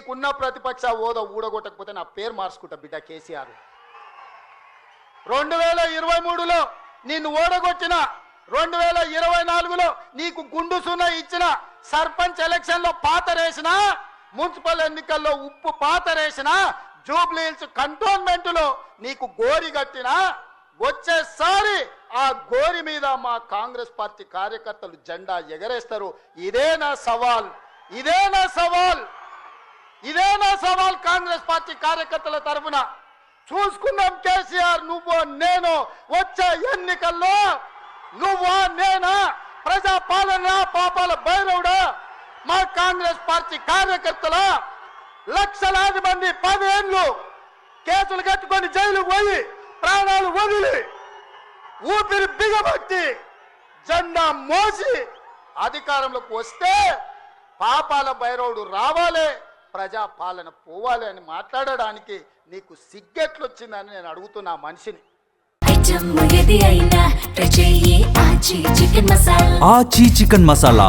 నీకున్న ప్రతిపక్ష హోదా ఊడగొట్టకపోతే నా పేరు మార్చుకుంటా బిడ్డ కేసీఆర్. 2023లో నిన్ను ఓడగొట్టిన, 2024లో నీకు గుండు సున్నా ఇచ్చిన, సర్పంచ్ ఎలక్షన్లో పాతరేసిన, మున్సిపల్ ఎన్నికల్లో ఉప్పు పాతరేసిన, జూబ్లీ హిల్స్ కంటోన్మెంట్లో నీకు గోరి కట్టిన, వచ్చేసారి ఆ గోరి మీద మా కాంగ్రెస్ పార్టీ కార్యకర్తలు జెండా ఎగరేస్తారు. ఇదే నా సవాల్, ఇదే నా సవాల్, ఇదే నా సవాల్ కాంగ్రెస్ పార్టీ కార్యకర్తల తరఫున. చూసుకుందాం కేసీఆర్, నువ్వు నేను వచ్చే ఎన్నికల్లో నువ్వా నేనా, ప్రజా పాలన పాపాల భైరవుడా, మా కాంగ్రెస్ పార్టీ కార్యకర్తల లక్షలాది మంది 10 ఏళ్ళు కేసులు కట్టుకొని జైలు పోయి ప్రాణాలు వదిలి ఊపిరి బిగబట్టి జెండా మోసి అధికారంలోకి వస్తే పాపాల భైరవుడు రావాలి, ప్రజా పాలన పోవాలి అని మాట్లాడడానికి నీకు సిగ్గెట్లొచ్చిందని నేను అడుగుతున్నా మనిషిని. ఆచి చికెన్ మసాలా